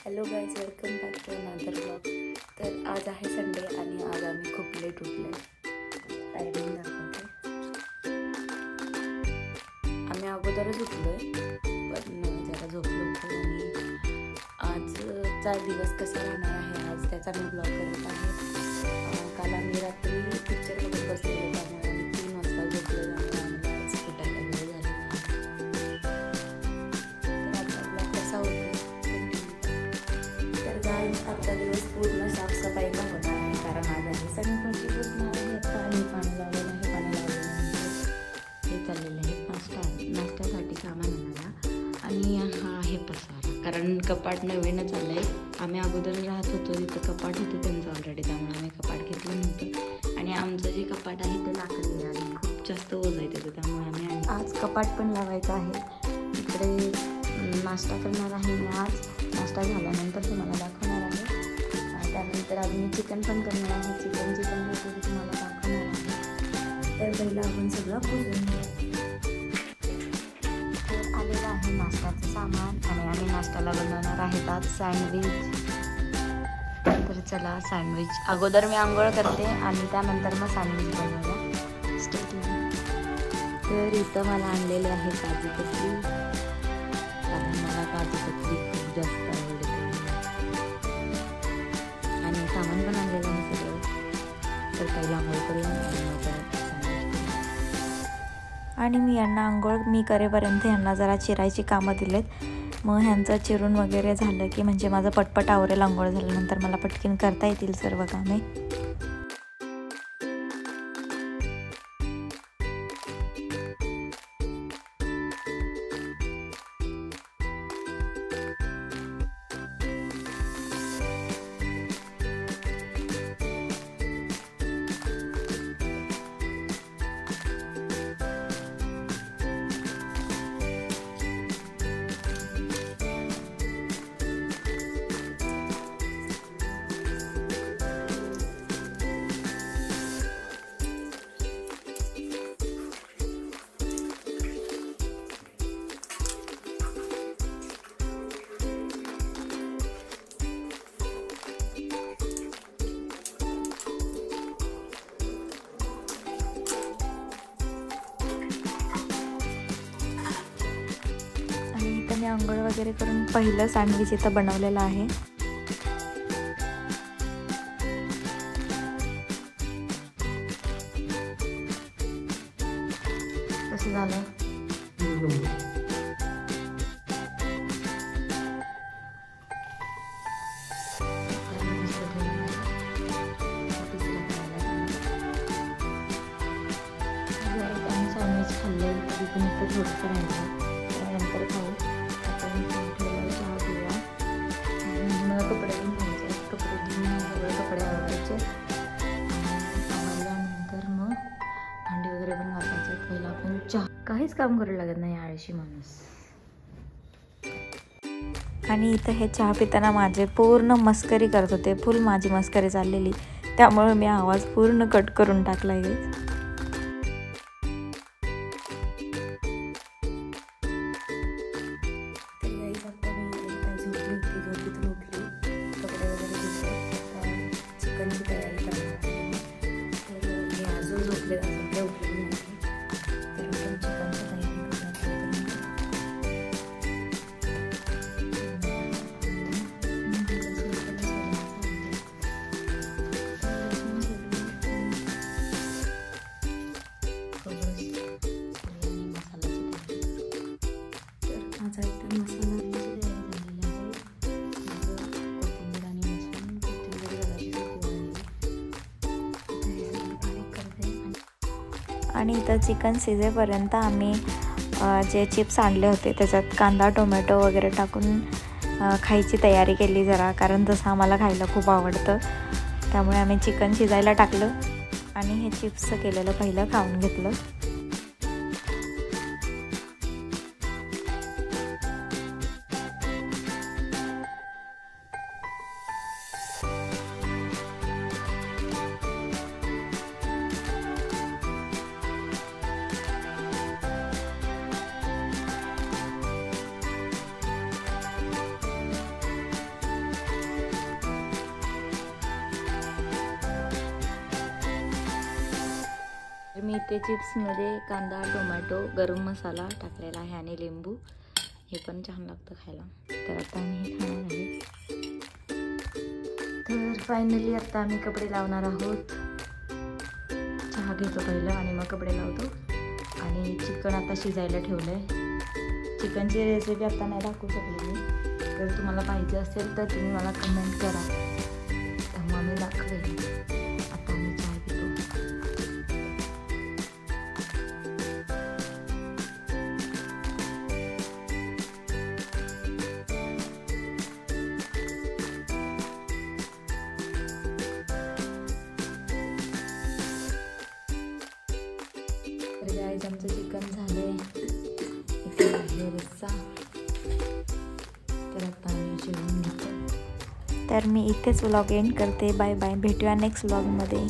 Hello guys, welcome back to another blog. तर आज आहे संडे आणि आज आम्ही खूप लेट उठलो. टायमिंग दाखवते. आम्ही अगोदरच उठलो आहे, पण जरा झोपलो होतो. आणि आजचा दिवस कसा राहणार आहे आज त्याचा मी ब्लॉग करत आहे. काल आम्ही रात्री पिक्चर बघत बसलेलो, त्यामुळे आम्ही 3 वाजता झोपलो. त्यामुळे आम्हाला आज उठायला वेळ झाला. तर आजचा ब्लॉग कसा होतो. आजचा दिवस पूर्ण साफसफाई का होणार आहे, कारण आज आहे सगळी पुसणार आहे. पाणी लावलेलं आहे, पाणी लावलेलं हे चाललेलं आहे. नाश्त्यासाठी सामान आणायला. आणि हा आहे पसारा, कारण कपाट नवीनच आलं आहे. आम्ही अगोदर राहत होतो तिथं कपाट होते त्यांचं ऑलरेडी, त्यामुळे आम्ही कपाट घेतलं नव्हतं. आणि आमचं जे कपाट आहे ते लाकडी आहे आणि खूप जास्त ओझ आहे त्याचं, त्यामुळे आम्ही आज कपाट पण लावायचं आहे. इकडे नाश्ता करणार आहे मी. आज नाश्ता झाल्यानंतर तुम्हाला दाखवणार आहे. त्यानंतर आम्ही चिकन पण करणार आहे. चिकन रेसिपी तुम्हाला दाखवणार आहे. तर पहिलं आपण सगळं पुसून तर आलेलं आहे नाश्त्याचं सामान. आणि आम्ही नाश्त्याला बनवणार आहेत आज सँडविच. तर चला सँडविच अगोदर मी आंघोळ करते आणि त्यानंतर मग सँडविच बनवायला स्टार्ट. तर इथं मला आणलेले आहे काजू कतली, कारण मला काजू कतली खूप जास्त आवडते. आणि सामान पण आणलेलं आहे सगळं. तर पहिला आंघोळ करूया आणि मी यांना आंघोळ करेपर्यंत यांना जरा चिरायची कामं दिलेत. मग ह्यांचं चिरून वगैरे झालं की म्हणजे माझं पटपट आवरेल. आंघोळ झाल्यानंतर मला पटकन करता येतील सर्व कामे. मी आंघोळ वगैरे करून पहिलं सँडविच इथं बनवलेलं आहे. कसं झालं? सँडविच खाल्लं तरी पण इथं थोडंसं राहिलं, त्यानंतर खाऊ. कपडे धुवून घ्यायचे. कपडे धुवून सगळे कपडे आवडायचे. आवडल्यानंतर मग भांडी वगैरे पण घासायचे. पहिला आपण चहा, काहीच काम करू लागत नाही आळशी माणूस. आणि इथं हे चहा पिताना माझे पूर्ण मस्करी करत होते. फुल माझी मस्करी चाललेली, त्यामुळे मी आवाज पूर्ण कट करून टाकला आहे. आणि इथं चिकन शिजेपर्यंत आम्ही जे चिप्स आणले होते त्याच्यात कांदा टोमॅटो वगैरे टाकून खायची तयारी केली जरा, कारण तसं आम्हाला खायला खूप आवडतं. त्यामुळे आम्ही चिकन शिजायला टाकलं आणि हे चिप्स केलेलं पहिलं खाऊन घेतलं. मी इथे चिप्समध्ये कांदा, टोमॅटो, गरम मसाला टाकलेला आहे आणि लिंबू. हे पण छान लागतं खायला. तर आता आम्ही हे खाणार आहे. तर फायनली आता आम्ही कपडे लावणार आहोत. चहा घेतो पहिलं आणि मग कपडे लावतो. आणि चिकन आता शिजायला ठेवलं आहे. चिकनची रेसिपी आता नाही दाखवू शकली मी. जर तुम्हाला पाहिजे असेल तर तुम्ही मला कमेंट करा, तर मग मी दाखवेन. आता आम्ही चहा पितो. तर गाईज आमचं चिकन झाले. इथे आहे रस्सा. तर आता आम्ही जेवून घेतो. तर मी इथेच व्लॉग एंड करते. Bye bye. भेटूया नेक्स्ट व्लॉगमध्ये.